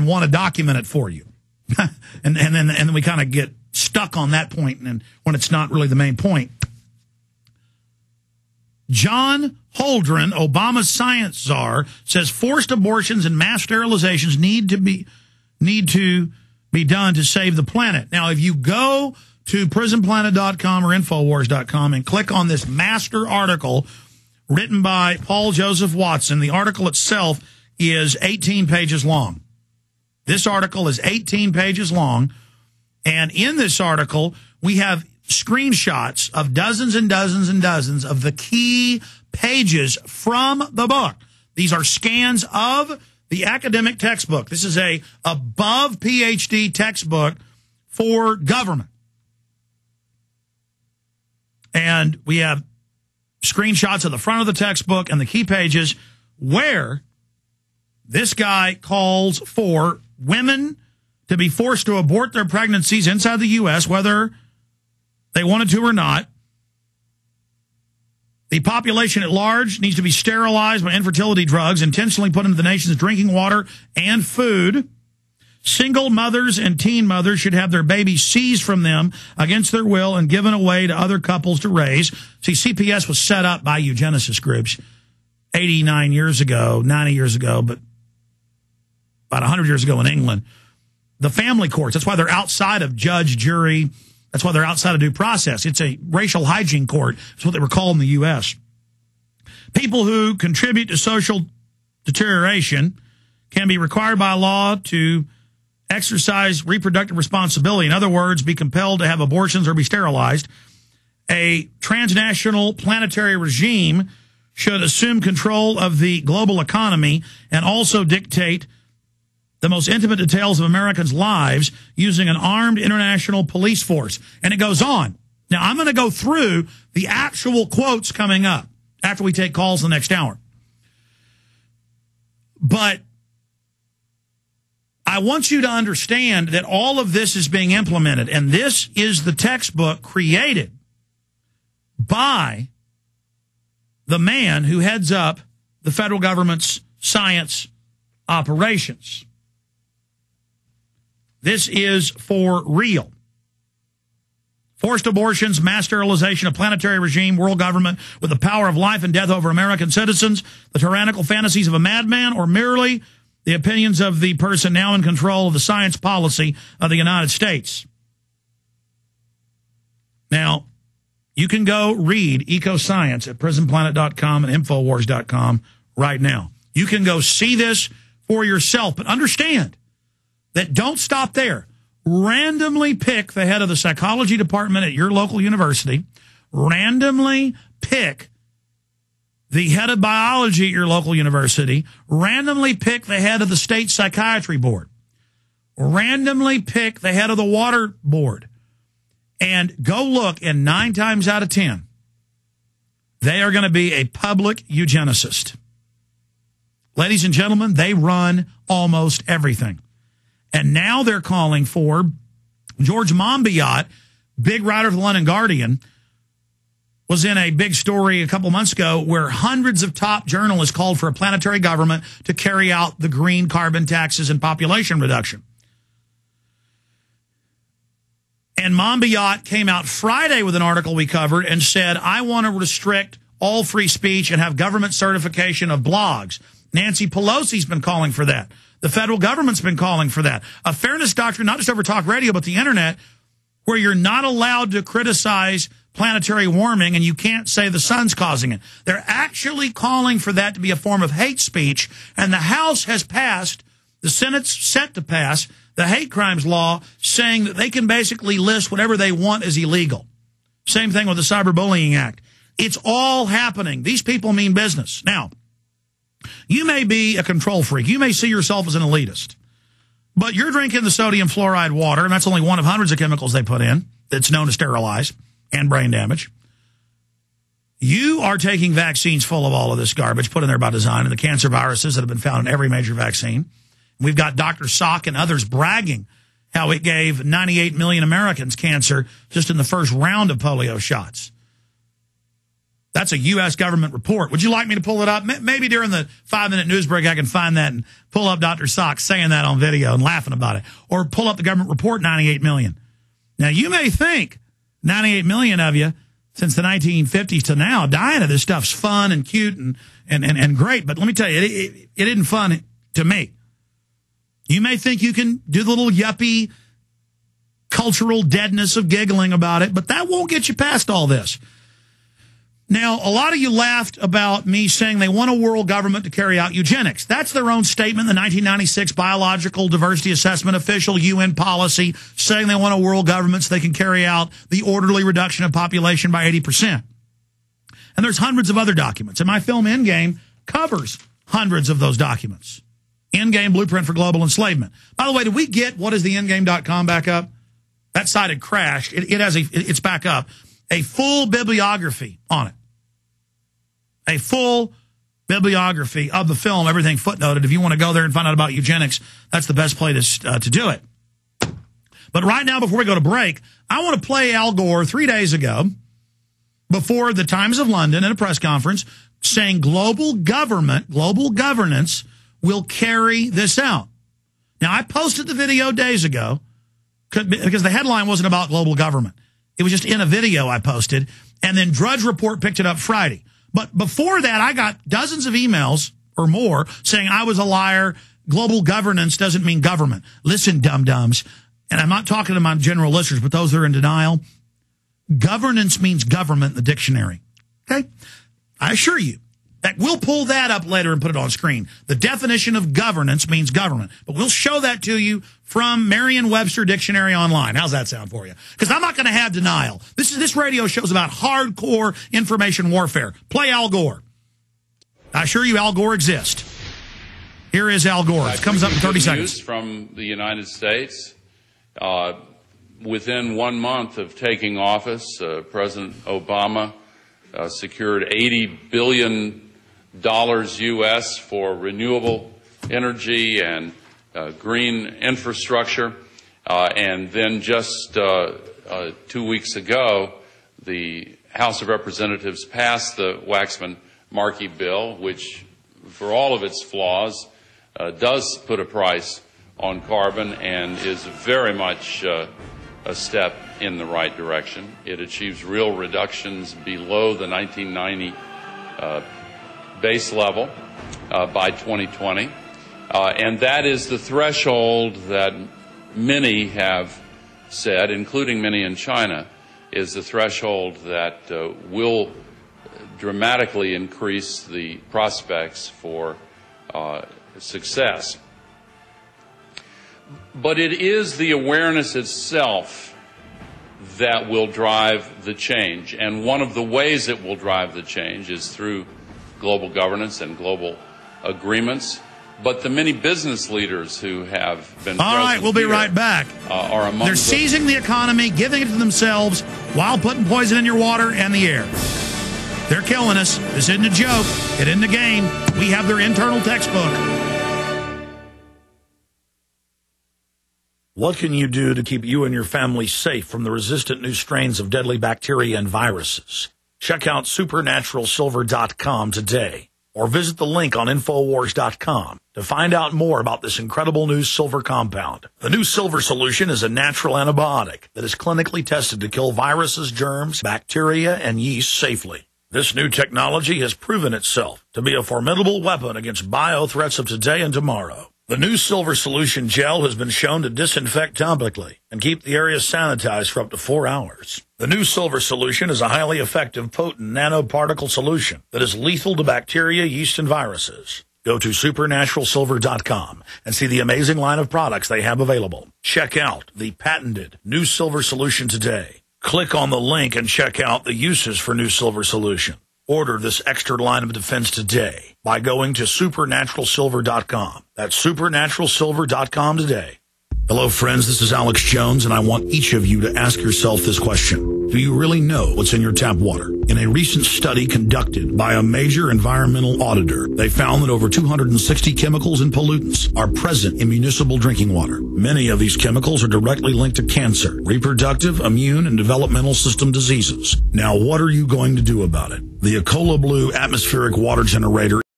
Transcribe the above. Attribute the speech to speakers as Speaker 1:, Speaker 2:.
Speaker 1: and want to document it for you. and then we kind of get stuck on that point and when it's not really the main point. John Holdren, Obama's science czar, says forced abortions and mass sterilizations need to be done to save the planet. Now, if you go to prisonplanet.com or Infowars.com and click on this master article written by Paul Joseph Watson, the article itself is 18 pages long. This article is 18 pages long, and in this article, we have screenshots of dozens and dozens and dozens of the key pages from the book. These are scans of the academic textbook. This is a above PhD textbook for government. And we have screenshots of the front of the textbook and the key pages where this guy calls for women to be forced to abort their pregnancies inside the U.S., whether they wanted to or not. The population at large needs to be sterilized by infertility drugs intentionally put into the nation's drinking water and food. Single mothers and teen mothers should have their babies seized from them against their will and given away to other couples to raise. See, CPS was set up by eugenicist groups 89 years ago, 90 years ago, but about 100 years ago in England. The family courts, that's why they're outside of judge, jury. That's why they're outside of due process. It's a racial hygiene court. That's what they were called in the U.S. People who contribute to social deterioration can be required by law to exercise reproductive responsibility. In other words, be compelled to have abortions or be sterilized. A transnational planetary regime should assume control of the global economy and also dictate the most intimate details of Americans' lives using an armed international police force. And it goes on. Now, I'm going to go through the actual quotes coming up after we take calls the next hour. But I want you to understand that all of this is being implemented, and this is the textbook created by the man who heads up the federal government's science operations. This is for real. Forced abortions, mass sterilization, a planetary regime, world government with the power of life and death over American citizens, the tyrannical fantasies of a madman, or merely the opinions of the person now in control of the science policy of the United States. Now, you can go read Ecoscience at prisonplanet.com and Infowars.com right now. You can go see this for yourself, but understand that don't stop there. Randomly pick the head of the psychology department at your local university. Randomly pick the head of biology at your local university. Randomly pick the head of the state psychiatry board. Randomly pick the head of the water board. And go look, and 9 times out of 10, they are going to be a public eugenicist. Ladies and gentlemen, they run almost everything. And now they're calling for George Monbiot, big writer of the London Guardian, was in a big story a couple months ago where hundreds of top journalists called for a planetary government to carry out the green carbon taxes and population reduction. And Monbiot came out Friday with an article we covered and said, I want to restrict all free speech and have government certification of blogs. Nancy Pelosi's been calling for that. The federal government's been calling for that. A fairness doctrine, not just over talk radio, but the internet, where you're not allowed to criticize planetary warming and you can't say the sun's causing it. They're actually calling for that to be a form of hate speech, and the House has passed, the Senate's set to pass, the hate crimes law, saying that they can basically list whatever they want as illegal. Same thing with the Cyberbullying Act. It's all happening. These people mean business. Now, you may be a control freak. You may see yourself as an elitist. But you're drinking the sodium fluoride water, and that's only one of hundreds of chemicals they put in that's known to sterilize and brain damage. You are taking vaccines full of all of this garbage put in there by design and the cancer viruses that have been found in every major vaccine. We've got Dr. Salk and others bragging how it gave 98 million Americans cancer just in the first round of polio shots. That's a U.S. government report. Would you like me to pull it up? Maybe during the 5-minute news break I can find that and pull up Dr. Sock saying that on video and laughing about it. Or pull up the government report, 98 million. Now, you may think 98 million of you since the 1950s to now dying of this stuff's fun and cute and great. But let me tell you, it isn't fun to me. You may think you can do the little yuppie cultural deadness of giggling about it, but that won't get you past all this. Now, a lot of you laughed about me saying they want a world government to carry out eugenics. That's their own statement, the 1996 Biological Diversity Assessment official UN policy, saying they want a world government so they can carry out the orderly reduction of population by 80%. And there's hundreds of other documents. And my film Endgame covers hundreds of those documents. Endgame Blueprint for Global Enslavement. By the way, did we get whatistheendgame.com back up? That site had crashed. It's back up. A full bibliography on it. A full bibliography of the film, everything footnoted. If you want to go there and find out about eugenics, that's the best place to do it. But right now, before we go to break, I want to play Al Gore 3 days ago before the Times of London at a press conference saying global governance will carry this out. Now, I posted the video days ago because the headline wasn't about global government. It was just in a video I posted, and then Drudge Report picked it up Friday. But before that, I got dozens of emails or more saying I was a liar. Global governance doesn't mean government. Listen, dum-dums, and I'm not talking to my general listeners, but those that are in denial, governance means government in the dictionary. Okay? I assure you that we'll pull that up later and put it on screen. The definition of governance means government. But we'll show that to you from Merriam-Webster Dictionary Online. How's that sound for you? Because I'm not going to have denial. This radio show's about hardcore information warfare. Play Al Gore. I assure you Al Gore exists. Here is Al Gore. It comes up in 30 seconds.
Speaker 2: News from the United States. Within 1 month of taking office, President Obama secured $80 billion U.S. for renewable energy and green infrastructure. And then just 2 weeks ago, the House of Representatives passed the Waxman-Markey bill, which, for all of its flaws, does put a price on carbon and is very much a step in the right direction. It achieves real reductions below the 1990 base level by 2020. And that is the threshold that many have said, including many in China, is the threshold that will dramatically increase the prospects for success. But it is the awareness itself that will drive the change. And one of the ways it will drive the change is through global governance and global agreements. But the many business leaders who have been
Speaker 1: all right, we'll be right back.
Speaker 2: Are among
Speaker 1: They're seizing the economy, giving it to themselves, while putting poison in your water and the air. They're killing us. This isn't a joke. It isn't a game. We have their internal textbook. What can you do to keep you and your family safe from the resistant new strains of deadly bacteria and viruses? Check out supernaturalsilver.com today, or visit the link on Infowars.com to find out more about this incredible new silver compound. The new silver solution is a natural antibiotic that is clinically tested to kill viruses, germs, bacteria, and yeast safely. This new technology has proven itself to be a formidable weapon against bio-threats of today and tomorrow. The new silver solution gel has been shown to disinfect topically and keep the area sanitized for up to 4 hours. The new silver solution is a highly effective, potent nanoparticle solution that is lethal to bacteria, yeast, and viruses. Go to supernaturalsilver.com and see the amazing line of products they have available. Check out the patented new silver solution today. Click on the link and check out the uses for new silver solution. Order this extra line of defense today by going to supernaturalsilver.com. That's supernaturalsilver.com today. Hello, friends. This is Alex Jones, and I want each of you to ask yourself this question. Do you really know what's in your tap water? In a recent study conducted by a major environmental auditor, they found that over 260 chemicals and pollutants are present in municipal drinking water. Many of these chemicals are directly linked to cancer, reproductive, immune, and developmental system diseases. Now, what are you going to do about it? The Ecola Blue atmospheric water generator